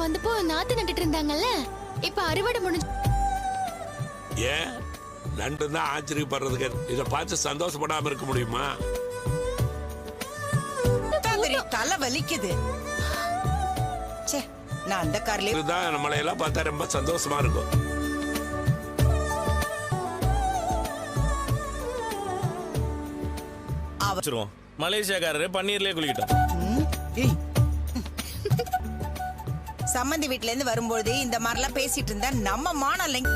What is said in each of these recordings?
வந்தப்போ நாத்து நட்டுட்டு இருந்தாங்கல்ல, இப்ப அறுவடை முடிஞ்சு. ஏன் நண்டு தான் ஆச்சரியப்படுறதுக்கு இதை பார்த்து சந்தோஷப்படாம இருக்க முடியுமா? தலை வலிக்குது. நான் அந்த கார்ல இதுதான் நம்மளை எல்லாம் பார்த்தா ரொம்ப சந்தோஷமா இருக்கும். மலேசியாக்காரரு பன்னீர்லயே குளிக்கிட்டோம். சம்மந்தி வீட்ல இருந்து வரும்போது இந்த மாதிரிலாம் பேசிட்டு இருந்தா நம்ம மானம் இல்லைங்க.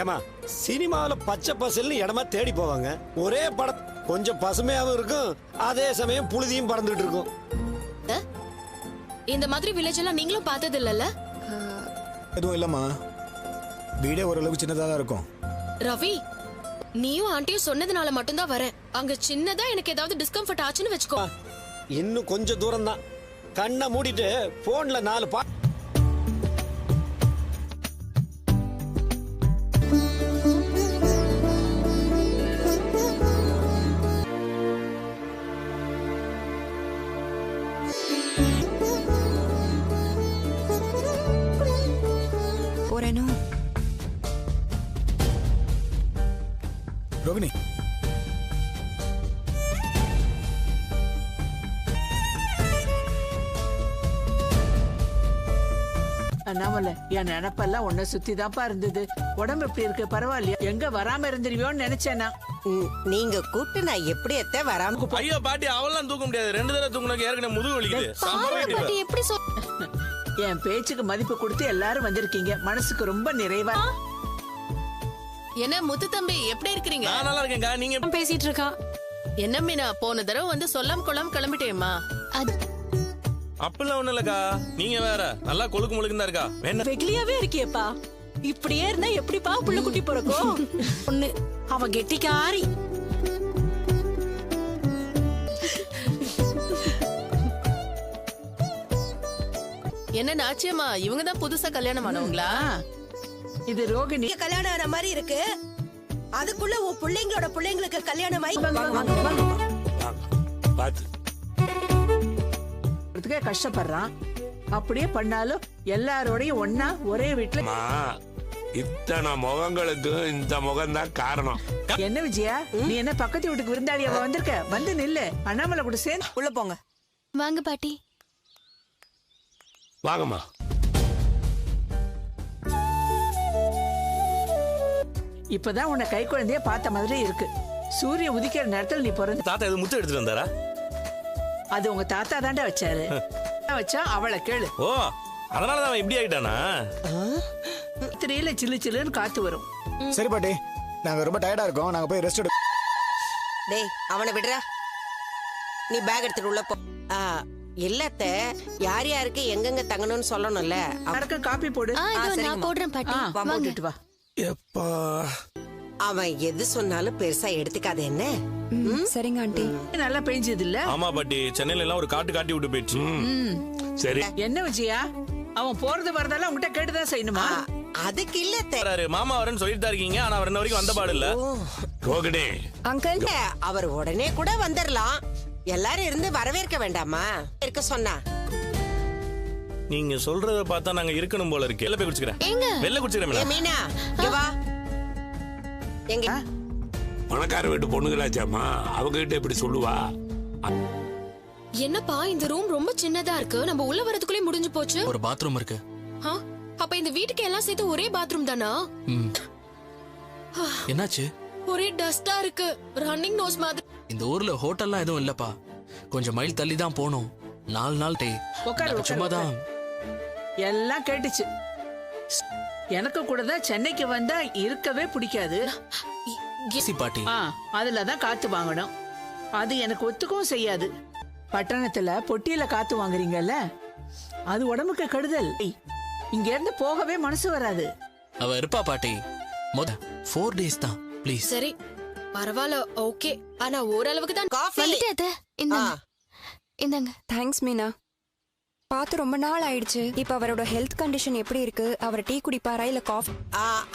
ஏமா சினிமாவில பச்சை பசல்னு இடமா தேடி போவாங்க. ஒரே படம் கொஞ்சம் பசுமையாவும் இருக்கும், அதே சமயம் புழுதியும் பறந்துட்டு இருக்கும். இந்த மாதிரி வில்லேஜ் எல்லாம் நீங்களும் பார்த்தது இல்லல்ல? எதுவும் இல்லம்மா, வீடே ஓரளவுக்கு சின்னதா தான் இருக்கும். ரவி, நீயும் ஆண்டியும் சொன்னதுனால மட்டும்தான் வரேன். அங்க சின்னதா எனக்கு ஏதாவது டிஸ்கம்ஃபர்ட் ஆச்சுன்னு வச்சுக்கோ. இன்னும் கொஞ்சம் தூரம் தான். கண்ணை மூடிட்டு போன்ல 4 பா. ரோகிணி, அண்ணாமலை, என் நினப்பெல்லாம் உன்னை சுத்தி தான்ப்பா இருந்தது. உடம்பு எப்படி இருக்கு? பரவாயில்லையா? எங்க வராம இருந்துருவியோன்னு நினைச்சேனா. நீங்க கூப்பிட்டு நான் எப்படி எத்த வராம. ஐயோ பாட்டி, அவெல்லாம் தூக்க முடியாது. 2 தடவை தூக்குனக்கு ஏற்கனவே முதுகு வலிக்குது. எப்படி என் பேச்சுக்கு மதிப்பு கொடுத்து எல்லாரும் வந்திருக்கீங்க. மனசுக்கு ரொம்ப நிறைவா. என்ன முத்து தம்பி, எப்படி இருக்கிறீங்க? நான் நல்லா இருக்கேன்க்கா. நீங்க பேசிட்டு இருக்கா என்ன மீனா? போன தடவை வந்து சொல்லாம கொள்ளாம கிளம்பிட்டேம்மா. அப்பெல்லாம் ஒண்ணு இல்லக்கா, நீங்க வேற நல்லா கொழுக்கு முழுக்கு தான் இருக்கா. வெகுலியாவே இருக்கியப்பா. இப்படியே இருந்தா எப்படிப்பா புள்ள குட்டி பிறக்கும்? ஒண்ணு அவ கெட்டிக்காரி. என்ன நாச்சியம்மா, இவங்க தான் புதுசா கல்யாணம் ஆனவங்களா? இது ரோகிணி. கல்யாணம் ஆன மாதிரி இருக்கு. அதுக்குள்ள உன் பிள்ளைங்களோட பிள்ளைங்களுக்கு கல்யாணம் ஆகி கஷ்டப்படுறான். அப்படியே பண்ணாலும் எல்லாரோடையும் ஒன்னா ஒரே வீட்டுல. இத்தனை முகங்களுக்கு இந்த முகம் தான் காரணம். என்ன விஜயா, நீ என்ன பக்கத்து வீட்டுக்கு விருந்தாளியாவ வந்திருக்க? வந்து நில்லு, அண்ணாமலை கூட சேர்ந்து உள்ள போங்க. வாங்க பாட்டி. வாங்கம்மா. இப்பதான் உன்னை கை குழந்தைய பார்த்த மாதிரி இருக்கு. சூரிய உதிக்கிற நேரத்தில் நீ பிறந்த. தாத்தா எது முத்து எடுத்துட்டு வந்தாரா? அது உங்க தாத்தா தாண்டா வச்சாரு. வச்சா அவளை கேளு. ஓ, அதனாலதான் அவன் இப்படி ஆயிட்டானா? திரையில சில்லு சில்லுன்னு காத்து வரும். சரி பாட்டி, நாங்க ரொம்ப டயர்டா இருக்கோம், நாங்க போய் ரெஸ்ட் எடுப்போம். டேய், அவனை விடுறா. நீ பேக் எடுத்துட்டு உள்ள போ. இல்லத்த யார் யாருக்கு எங்கெங்க தங்கணும்னு சொல்லணும்ல. அவருக்கு காப்பி போடு. நான் போடுறேன் பாட்டி. போட்டுட்டு வா. எப்பா, அவன் எது சொன்னாலும் பெருசா எடுத்துக்காத என்ன. சரிங்க ஆண்டி. நல்லா பெஞ்சது இல்ல? ஆமா பாட்டி, சென்னையில எல்லாம் ஒரு காட்டு காட்டி விட்டு போயிடுச்சு. சரி. என்ன விஜயா, அவன் போறது வரதெல்லாம் உங்ககிட்ட கேட்டுதான் செய்யணுமா? அதுக்கு இல்ல, மாமா வரேன்னு சொல்லிட்டு தான் இருக்கீங்க. ஆனா அவர் இன்ன வரைக்கும் வந்த பாடு இல்ல. ரோகிணி அங்கிள், அவர் உடனே கூட வந்துடலாம். எல்லாரும் இருந்து வரவேற்க வேண்டாமா? இருக்க சொன்னா. நீங்க சொல்றத பார்த்தா நாங்க இருக்கணும் போல இருக்கு. வெளில போய் குடிச்சுக்கிறேன். வெளில குடிச்சுக்கிறேன். மீனா, இங்க வா. எங்க பணக்கார வீட்டு பொண்ணுங்களாச்சாமா, அவங்க கிட்ட எப்படி சொல்லுவா? என்னப்பா, இந்த ரூம் ரொம்ப சின்னதா இருக்கு. நம்ம உள்ள வரதுக்குள்ளே முடிஞ்சு போச்சு. ஒரு பாத்ரூம் இருக்கு. அப்ப இந்த வீட்டுக்கு எல்லாம் சேர்த்து ஒரே பாத்ரூம் தானா? என்னாச்சு? ஒரே டஸ்டா இருக்கு, ரன்னிங் நோஸ் மாதிரி. இந்த ஊர்ல ஹோட்டல்லாம் எதுவும் இல்லப்பா. கொஞ்சம் மைல் தள்ளி தான் போகணும். 4 நாள் டே. சும்மாதான். எல்லாம் கேட்டுச்சு. எனக்கு கூட தான் சென்னைக்கு வந்தா இருக்கவே பிடிக்காது. பாட்டி, அதுலதான் காத்து வாங்கணும். அது எனக்கு ஒத்துக்கவும் செய்யாது. பட்டணத்துல பொட்டியில காத்து வாங்குறீங்கல்ல, அது உடம்புக்கு கெடுதல். இங்க இருந்து போகவே மனசு வராது. அவ இருப்பா பாட்டி. 4 days தான், ப்ளீஸ். சரி பரவாயில்ல, ஓகே. ஆனா ஓரளவுக்கு தான். காஃபி இந்தாங்க. தேங்க்ஸ் மீனா. பார்த்து ரொம்ப நாள் ஆயிடுச்சு. இப்ப அவரோட ஹெல்த் கண்டிஷன் எப்படி இருக்கு? அவர் டீ குடிப்பாரா இல்ல காஃபி?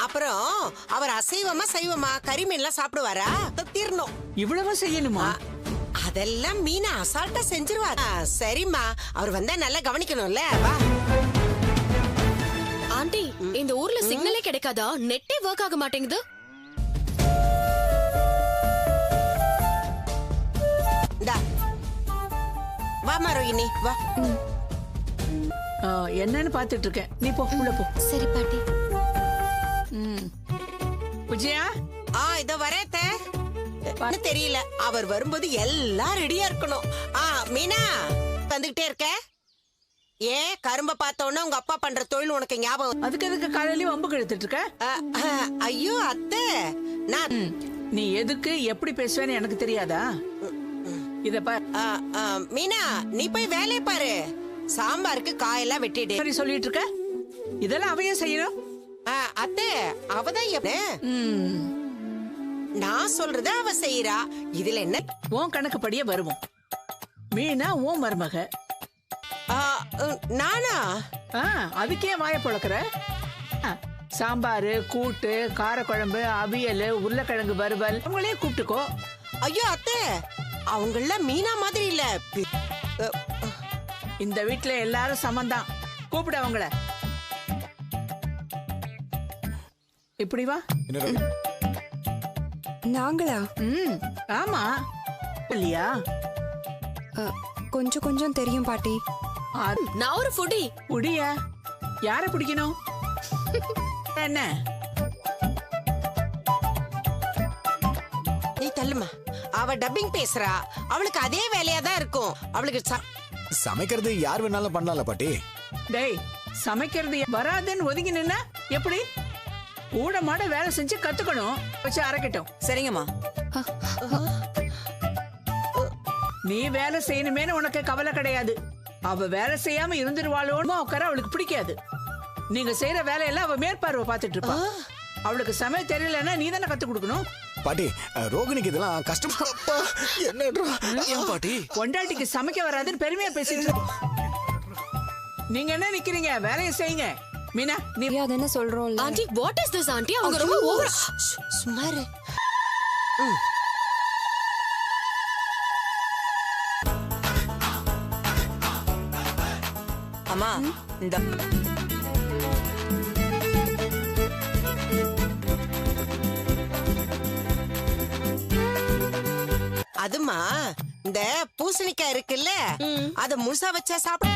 அப்புறம் அவர் அசைவமா சைவமா கறிமீன் எல்லாம் சாப்பிடுவாரா? தீரணும். இவ்வளவு செய்யணுமா? அதெல்லாம் மீனா அசால்ட்டா செஞ்சிருவாரு. சரிம்மா, அவர் வந்தா நல்லா கவனிக்கணும்ல. வா. ஆண்டி, இந்த ஊர்ல சிக்னலே கிடைக்காதா? நெட்டே ஒர்க் ஆக மாட்டேங்குது. வாமா ரோகிணி, வா. என்னன்னு பாத்துட்டு இருக்கேன். நீ போ, உள்ள போ. சரி பாட்டி. விஜயா, இதோ வரேத்த. தெரியல, அவர் வரும்போது எல்லாம் ரெடியா இருக்கணும். மீனா வந்துகிட்டே இருக்க. ஏன் கரும்ப பார்த்தோன்னா உங்க அப்பா பண்ற தொழில் உனக்கு ஞாபகம்? அதுக்கு எதுக்கு காலையிலயும் வம்பு கெடுத்துட்டு இருக்க? ஐயோ அத்தை, நான் நீ எதுக்கு எப்படி பேசுவேன்னு எனக்கு தெரியாதா? இத பாரு. மீனா, நீ போய் வேலையை பாரு. சாம்பாருக்கு காயெல்லாம் வெட்டிடு. சரி சொல்லிட்டு இருக்க. இதெல்லாம் அவையே செய்யணும். அத்தை, அவதான் நான் சொல்றத அவ செய்யறா. இதுல என்ன? உன் கணக்குப்படியே வருவோம். மீனா உன் மருமக. நானா? அதுக்கே வாய பொழக்கிற? சாம்பாரு, கூட்டு, காரக்குழம்பு, அவியல், உருளைக்கிழங்கு வறுவல் அவங்களே கூப்பிட்டுக்கோ. ஐயோ அத்தை, அவங்கள மீனா மாதிரி இல்ல. இந்த வீட்டுல எல்லாரும் சமந்தான். கூப்பிடு அவங்கள. இப்படி வா. நாங்களா? ஆமா. இல்லையா? கொஞ்சம் கொஞ்சம் தெரியும் பாட்டி. நான் ஒரு ஃபுடி. உடியா? யார பிடிக்கணும்? என்ன? நீ தள்ளுமா. அவ டப்பிங் பேசுறா. அவளுக்கு அதே வேலையா தான் இருக்கும். அவளுக்கு சமைக்கிறது யார் வேணாலும் பண்ணலாம்ல பாட்டி. டேய், சமைக்கிறது வராதுன்னு ஒதுங்கி நின்னா எப்படி? கூட மாட வேலை செஞ்சு கத்துக்கணும். வச்சு அரைக்கட்டும். சரிங்கம்மா. நீ வேலை செய்யணுமேனு உனக்கு கவலை கிடையாது. அவ வேலை செய்யாம இருந்துருவாளோன்னு உட்கார அவளுக்கு பிடிக்காது. நீங்க செய்யற வேலையெல்லாம் அவ மேற்பார்வை பார்த்துட்டு இருப்பா. அவளுக்கு சமையல் தெரியலன்னா நீ தானே கத்து கொடுக்கணும். பாட்டி, ரோகிணிக்கு இதெல்லாம் கஷ்டம். ஏன் பாட்டி? பொண்டாட்டிக்கு சமைக்க வராதுன்னு பெருமையா பேசிட்டு நீங்க என்ன நிக்கிறீங்க? வேலையை செய்யுங்க. மீனா, நீ அது என்ன சொல்றோம்? Aunty, what is this aunty? அவங்க ரொம்ப ஓவர். சுமாரு. அம்மா, இந்த அதுமா, இந்த பூசணிக்காய் இருக்குல்ல, அத முழுசா வச்சா சாப்பிட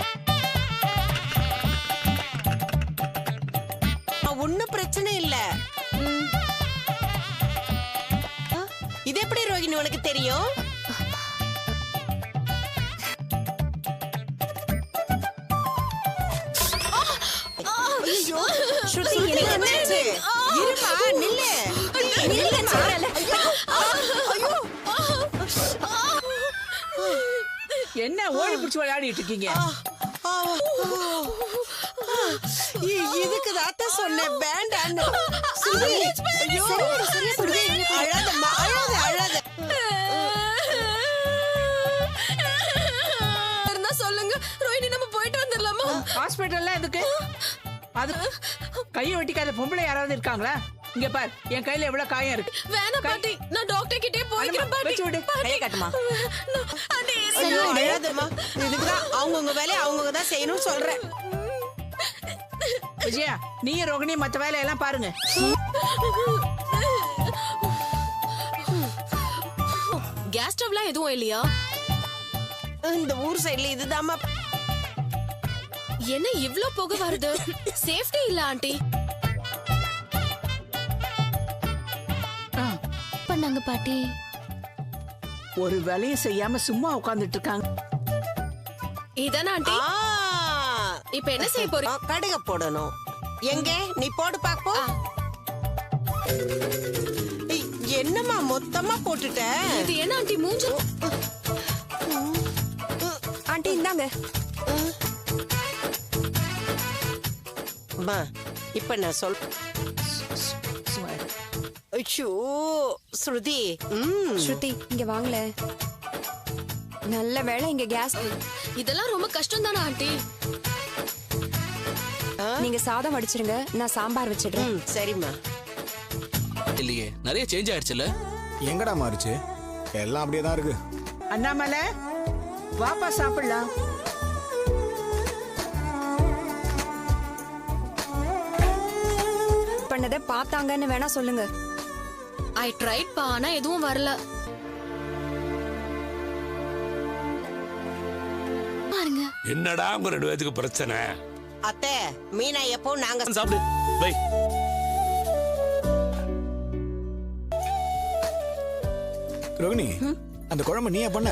ஒண்ணும் பிரச்சனை இல்ல. இது எப்படி ரோகிணி உனக்கு தெரியும்? ஸ்ருதி, என்னாச்சு? இருமா, நில்லு. என்ன ஓடி பிடிச்சு விளையாடிட்டு இருக்கீங்க? இதுக்கு தான் சொன்னேன் வேண்டான்னு. அழாதம்மா, அழாத அழாத. சொல்லுங்க ரோஹிணி, நம்ம போயிட்டு வந்துடலாமா? ஹாஸ்பிட்டல்ல எதுக்கு? அது கையை வெட்டிக்காத பொம்பளை யாராவது இருக்காங்களா? இங்க பாரு, என் கையில எவ்வளவு காயம் இருக்கு. வேணாம் பாட்டி, நான் டாக்டர் கிட்டே போய்க்கிறேன் பாட்டி. வெச்சு விடு. கையை காட்டுமா. அழாதம்மா. இதுக்குதான் அவங்கவுங்க வேலையை அவங்கவுங்க தான் செய்யணும்னு சொல்றேன். விஜயா, நீங்க ரோகிணி மத்த வேலையெல்லாம் பாருங்க. கேஸ் ஸ்டவ்லாம் எதுவும் இல்லையா? இந்த ஊர் சைடுல இதுதாம்மா. என்ன இவ்ளோ புகை வருது? சேஃப்டி இல்ல ஆண்டி. பண்ணாங்க பாட்டி. ஒரு வேலையும் செய்யாம சும்மா உட்கார்ந்துட்டு இருக்காங்க. இதான ஆண்டி? இப்ப என்ன செய்ய போறீங்க? கடுக போடணும். எங்க நீ போடு பாப்போம். என்னம்மா மொத்தமா போட்டுட்ட? இது என்ன ஆண்டி மூஞ்சு? ஆண்டி இந்தாங்க. அம்மா, இப்ப நான் சொல். ஐயோ ஸ்ருதி. ஸ்ருதி, இங்க வாங்கல. நல்ல வேளை இங்க கேஸ். இதெல்லாம் ரொம்ப கஷ்டம் தானே ஆண்டி? நீங்க சாதம் வடிச்சிருங்க, நான் சாம்பார் வச்சிடுறேன். சரிம்மா. இல்லையே, நிறைய சேஞ்ச் ஆயிடுச்சுல. எங்கடா மாறுச்சு? எல்லாம் அப்படியே தான் இருக்கு. அண்ணாமலை வாப்பா சாப்பிடலாம். பண்ணதை பார்த்தாங்கன்னு வேணா சொல்லுங்க. ஐ ட்ரைட் பா, ஆனா எதுவும் வரல. பாருங்க. என்னடா உங்க 2 பேத்துக்கு பிரச்சனை? அத்தை, மீனா எப்போ நாங்க சாப்பிடு. வை. ரோகிணி, அந்த குழம்பு நீயா பண்ண?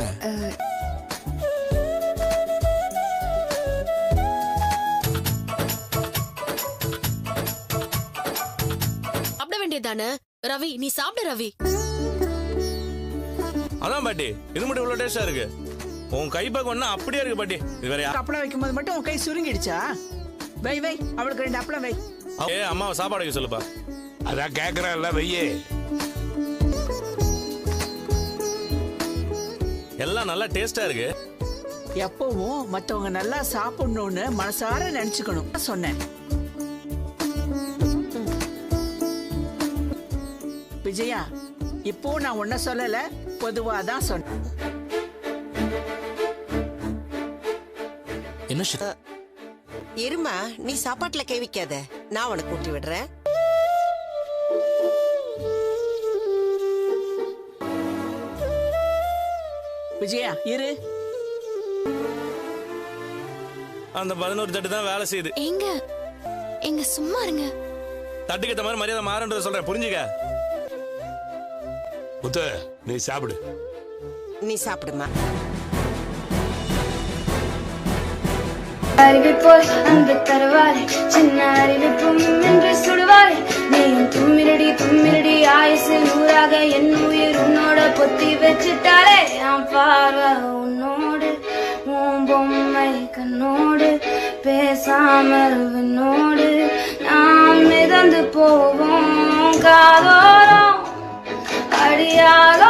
சாப்பிட வேண்டியதானே? ரவி, நீ சாப்பிடு ரவி. அதான் பாட்டி, இது மட்டும் இவ்வளவு டேஸ்டா இருக்கு. உன் கை பக்கம் அப்படியே இருக்கு பாட்டி. இது வேறயா? அப்பளம் வைக்கும் போது மட்டும் உன் கை சுருங்கிடுச்சா? வை வை, அவளுக்கு 2 அப்பளம் வை. அம்மாவை சாப்பாடு வைக்க சொல்லுப்பா. அதான் கேக்குறேன்ல, வையே. எல்லாம் நல்லா டேஸ்டா இருக்கு. எப்பவும் மத்தவங்க நல்லா சாப்பிடணும்னு மனசார நினைச்சுக்கணும் சொன்னேன். விஜயா, இப்போ நான் ஒன்ன சொல்லல, பொதுவாதான் சொன்னேன். என்ன இருமா, நீ சாப்பாட்டுல கை வைக்காத, நான் உனக்கு ஊட்டி விடுறேன். விஜயா இரு. அந்த 11 தட்டு தான் வேலை செய்யுது. எங்க சும்மா இருங்க. தட்டுக்கு ஏத்த மாதிரி மரியாதை மாறன்றத சொல்றேன், புரிஞ்சுக்க. முத்து, நீ சாப்பிடு. நீ சாப்பிடுமா. அறிவிப்போல் அன்பு தருவாரே, சின்ன அறிவிப்பும் என்று சுடுவாரே. நீயும் தும்மிரடி ஆயுசு 100ஆக என் உயிர் உன்னோட பொத்தி வச்சுட்டாலே. என் பார்வை உன்னோடு, உன் பொம்மை கண்ணோடு, பேசாமல் விண்ணோடு நாம் மிதந்து போவோம் காதோரம் அடியாக